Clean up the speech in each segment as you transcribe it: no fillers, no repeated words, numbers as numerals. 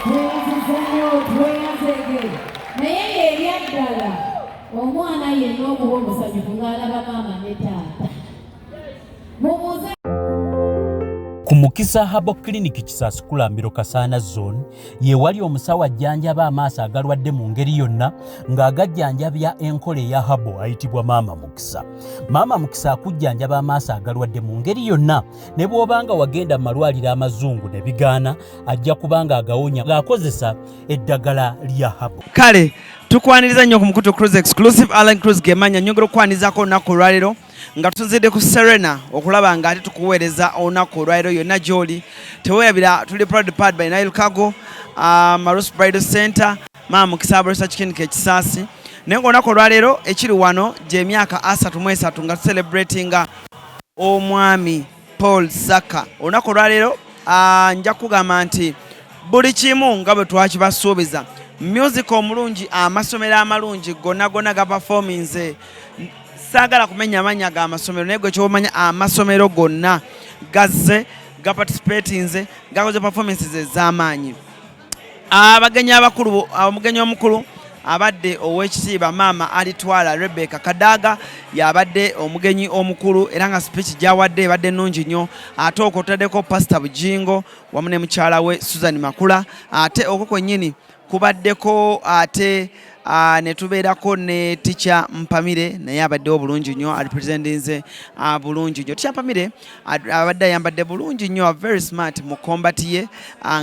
tweyanzizanyo tweyanzege naye eryaddala omwana yenna okuba omusanyufu ng'alaba maama ne taata mumuze. Ku Mukisa Herbal Clinic Kisaskulambiro Kasaana Zone ye wali omusawo ajjanjaba amaaso agalwadde mu ngeri yonna ng'agajjanjabya enkola eya herbal ayitibwa Maama Mukisa. Maama Mukisa akujjanjaba amaaso agalwadde mu ngeri yonna ne bw'obanga wagenda mu malwaliro amazungu ne bigaana ajja kubanga agawonya ng'akozesa eddagala lya herbal. Kale tukwaniriza nnyo ku Mukutu Cruise Exclusive Alan Cruise gemanya nyongera okwanirizaako olunaku olwaleero nga tuzinzidde ku Serena okulaba nga ate tukuweereza olunaku olwaleero yonna gy'oli. Teweerabira tuli proud part by Nile Cargo, Marus Bridal Center, Maama Mukisa Research Clinic Ekisaasi. Naye ng'olunaku olwaleero ekiri wano gy'emyaka 33 nga tucelebratinga omwami Paul Saka. Olunaku olwaleero nja kugamba nti buli kimu nga bwe twakibasuubiza. Music omulungi, amasomero amalungi gonna ga performance. Saagala kumenya amanya ga amasomero naye gwe ky'omanya amasomero gonna gazze ga participatinze gakoze performances ez'amaanyi. Abagenyi abakulu, omugenyi omukulu abadde ow'ekitiibwa Maama Alitwala Rebecca Kadaga yabadde omugenyi omukulu era nga speech gy'awadde ebadde nnungi nnyo. Ate okwo otaddeko Pastor Bujingo wamu ne mukyala we Susan Makula. Ate okwo kwennyini kubaddeko ate ne tubeerako ne Teacher Mpamire naye abaddewo bulungi nnyo alipresentinze bulungi nnyo. Teacher Mpamire abadde ayambadde bulungi nnyo, very smart mu kombati ye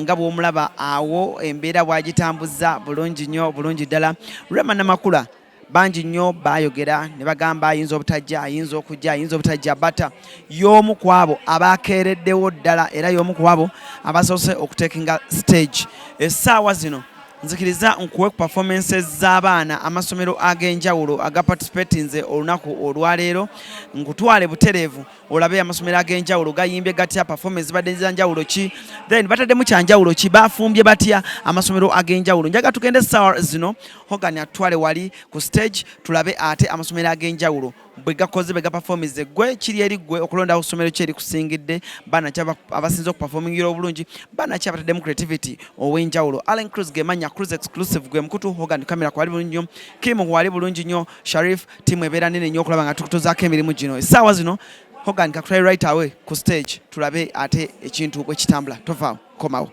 nga bw'omulaba awo embeera bw'agitambuza bulungi nnyo, bulungi ddala. Rema Namakula bangi nnyo baayogera ne bagamba ayinza obutajja, ayinza okujja, ayinza obutajja, bata y'omu ku abo abaakeereddewo ddala era y'omu ku abo abasoose okutekinga stage. Essaawa zino nzikiriza nkuwe ku performances z'abaana amasomero ag'enjawulo agaparticipatinze olunaku olwaleero. Nkutwale butereevu olabe amasomero ag'enjawulo gayimbye gatya, performance zibadde ez'enjawulo ki, then bataddemu kyanjawulo ki, bafumbye batya amasomero ag'enjawulo. Njaga tugende essaawa zino Hogan atwale wali ku stage tulabe ate amasomero ag'enjawulo bwe gakoze bwe gaperformize. Gwe kiri eri gwe okulonda ku ssomero ki erikusingidde, baana ki abasinze okuperformingira obulungi, baana ki abataddemu creativity ow'enjawulo. Alan Cruise gemanya Cruise Exclusive gwe Mukutu. Hogan kamera kwali bulungi nnyo, Kim wali bulungi nnyo, Sharif timu ebeera nene nnyo okulaba nga tukutuzaako emirimu gino. Essaawa zino Hogan kakutwale right away ku stage tulabe ate ekintu bwe kitambula. Tovaawo, komawo.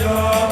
We're all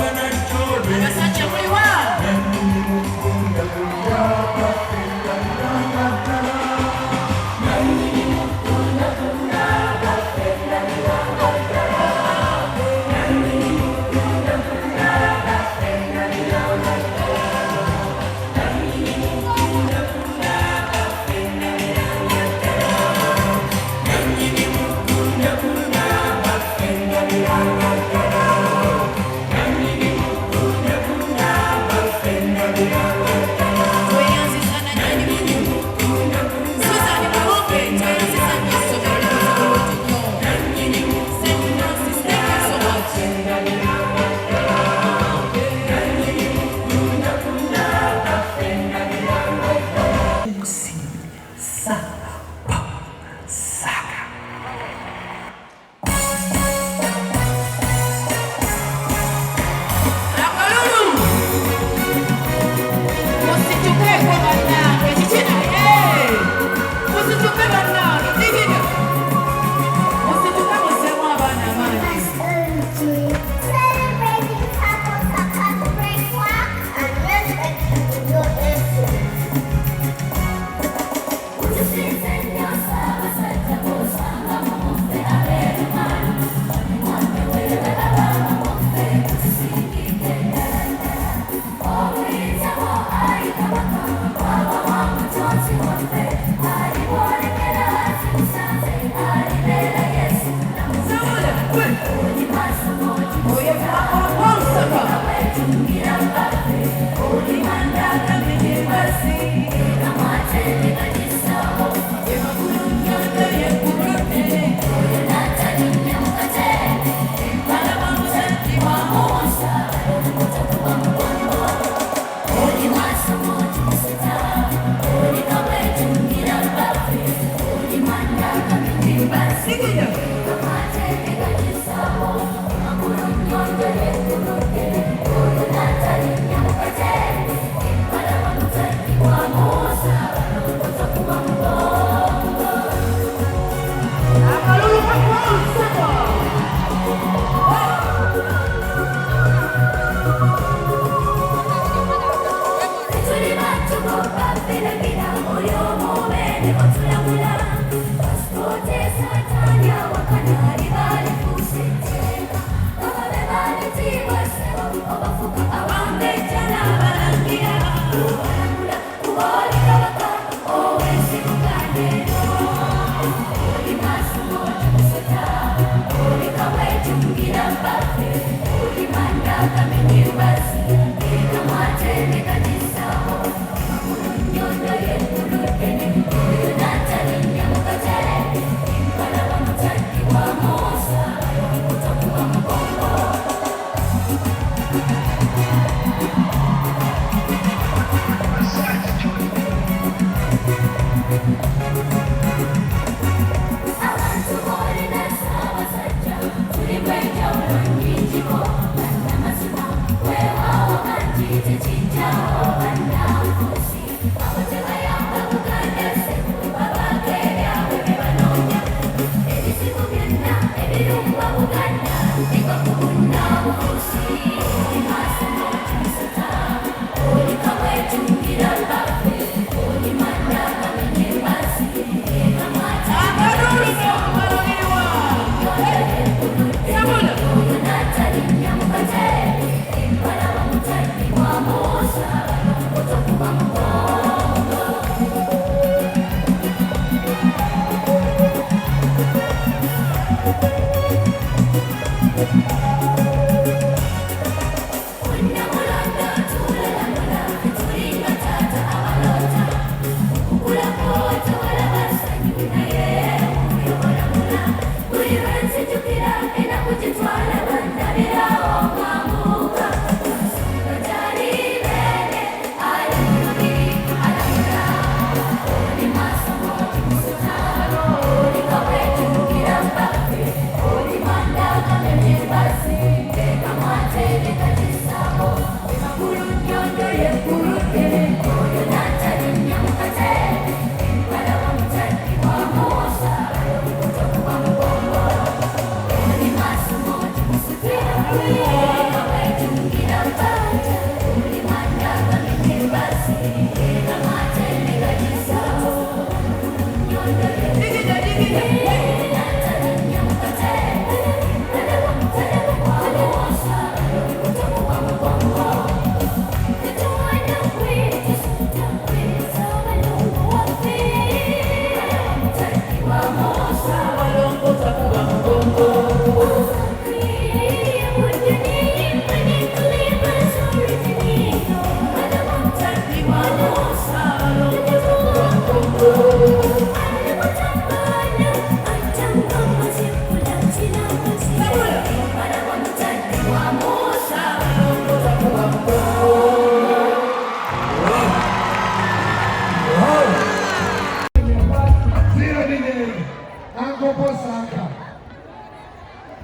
posaka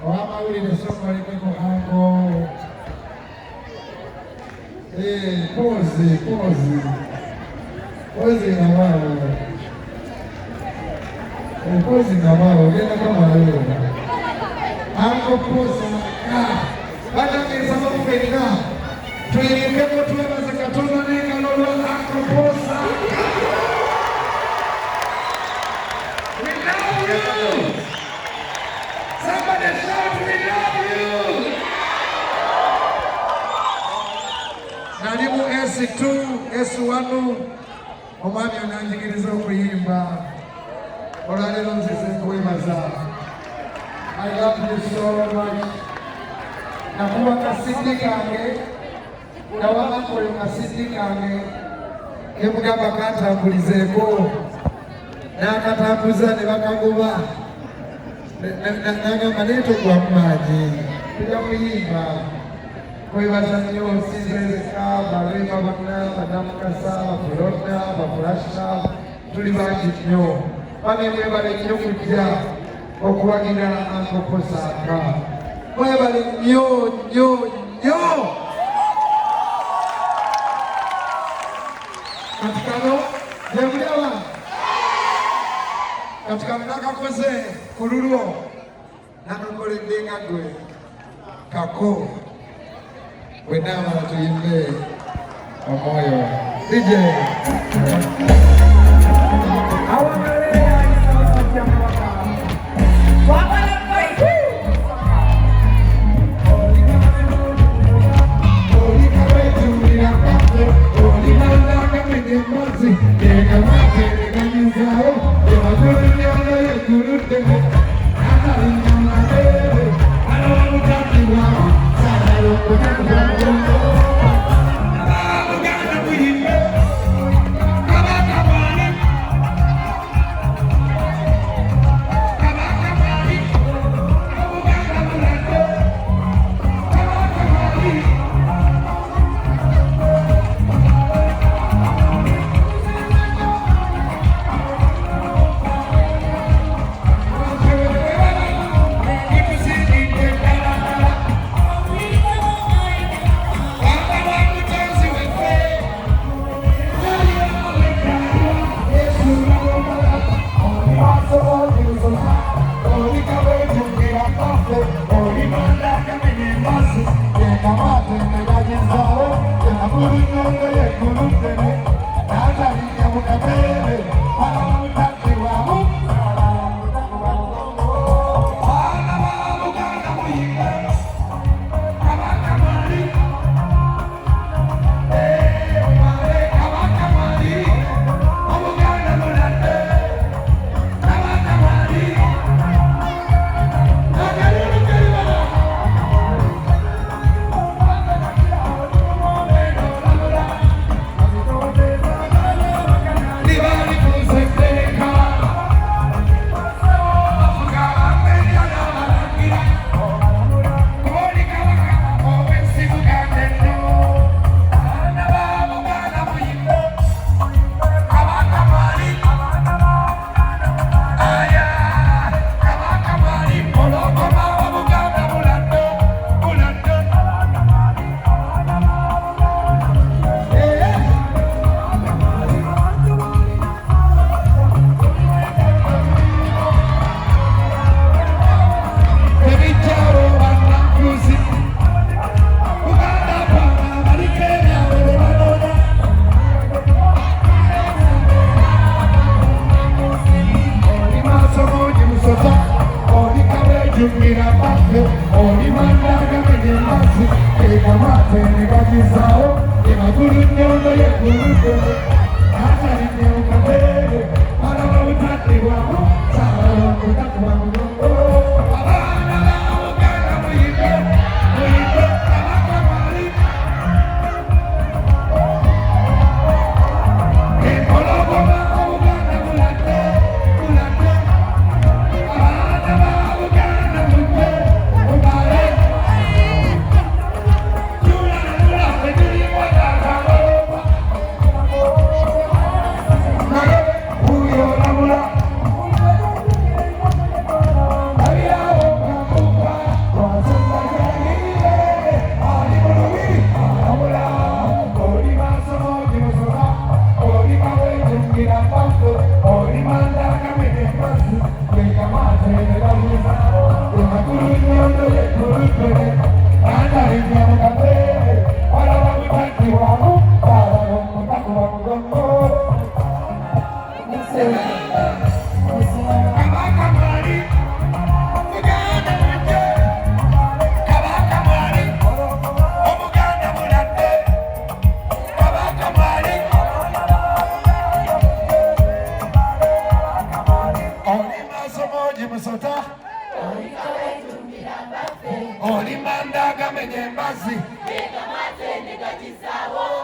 wamawulire sokoleke muhango pozi na wao genda kama leo hango posaka bada ngisaba kufika tuelekeko tuwebaza katonda nenga lolo hango posaka. We love you. Somebody shout, we love you. Nalimu S2, S1, omwami onanjigiriza okuyimba. Olwaleero nzize nkwebaza. I love you so much. Nakuwa kasidi kange, nawaba koyo kasidi kange, kemugamba kantambulizeeko. Nakatambuza ne bakagoba. Nagamba neetogwa mu maanyi. Tujja kuyimba. Kwebaza nnyo Sizezeka, Balwema bonna, Badamukasa, Bafulonna, Bafulasha, tuli bangi nnyo. Bane mwebale nnyo kujja okuwagira Uncle Posaka. Mwebale nnyo nnyo nnyo. Kati kano gyemulaba kati kano nakakoze ku lulwo nakakoledde nga gwe kako wenamala tuyimbe omwoyo DJ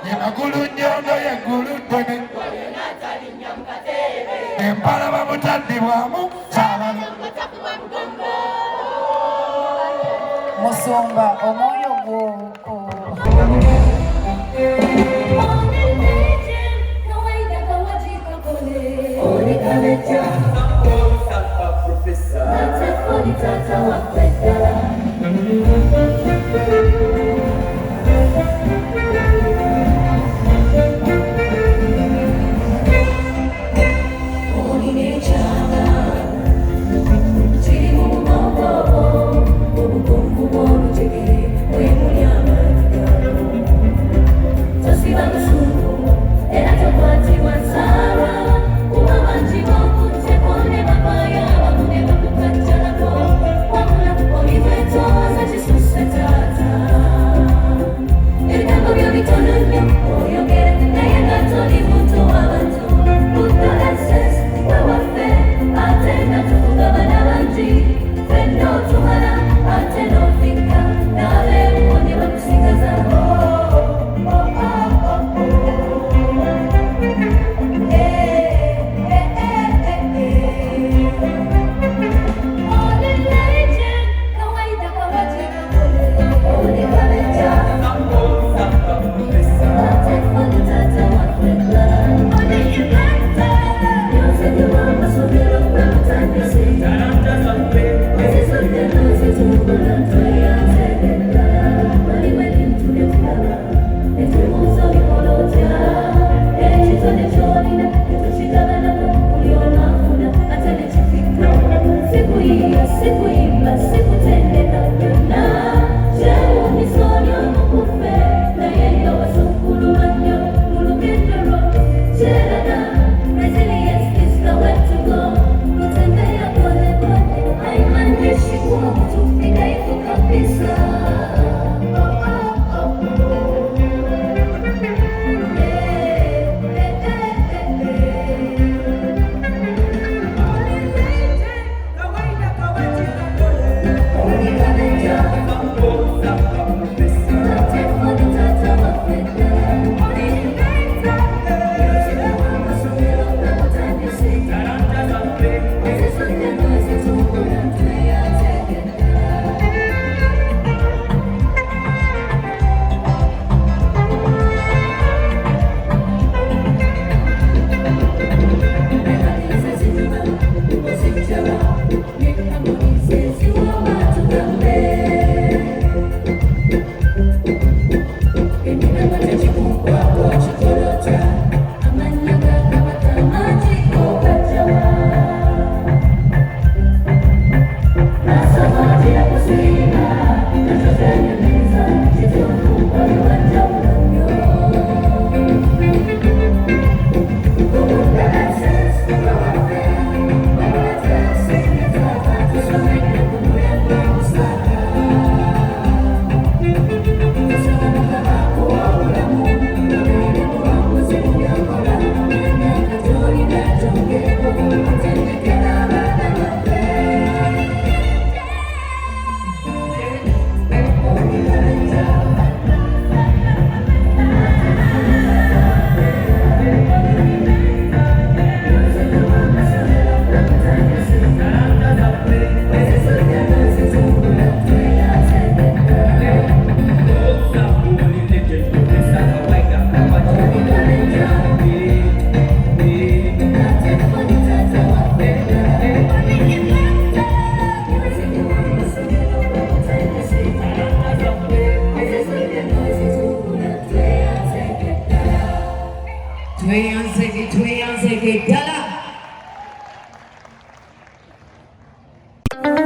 Yemagulu nyondo yegulu twene Empala bamutadde bwamu Salama Musumba omwoyo gwo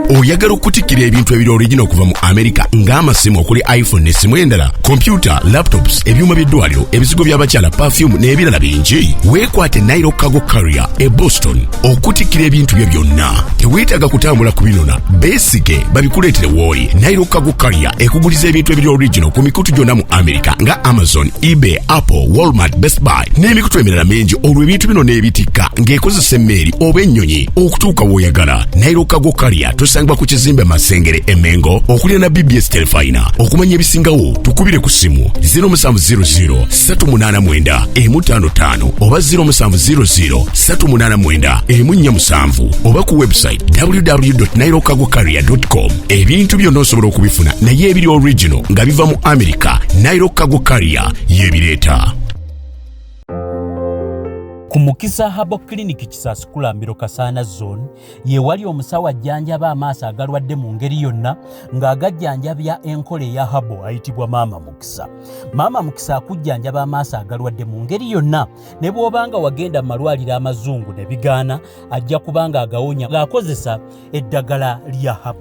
Oyagala okutikira ebintu ebiri original okuva mu America ng'amasimu okuli iPhone n'essimu endala, computer, laptops, ebyuma by'eddwaliro, ebizigo by'abakyala, perfume n'ebirala bingi. Weekwate Nairo Cargo Carrier e Boston okutikira ebintu bye byonna. Teweetaaga kutambula kubinona, beesige babikuleetere w'oli. Nairo Cargo Carrier ekuguliza ebintu ebiri original ku mikutu gyonna mu America nga Amazon, eBay, Apple, Walmart, Best Buy n'emikutu emirala mingi. Olwo ebintu bino n'ebitikka ng'ekozesa emmeeri oba ennyonyi okutuuka w'oyagala. Nairo Cargo Carrier tosangibwa tukola ku kizimbe Masengere Emengo okulya na BBS Telefina. Okumanya ebisingawo tukubire ku simu 0700 389 155 oba 0700 389 147 oba ku website www.nairokagocarrier.com. ebintu byonna osobola okubifuna naye ebiri original nga biva mu America. Nairo Cargo Carrier yebireeta. Ku Mukisa Habo Clinic Kisasukula Mbiro Kasana Zone ye wali omusawo ajjanjaba amaaso agalwadde mu ngeri yonna ng'agajjanjabya enkole ya Habo ayitibwa Maama Mukisa. Maama Mukisa akujjanjaba amaaso agalwadde mu ngeri yonna ne bw'obanga wagenda mu malwaliro amazungu ne bigaana ajja kubanga agawonya ng'akozesa eddagala lya Habo.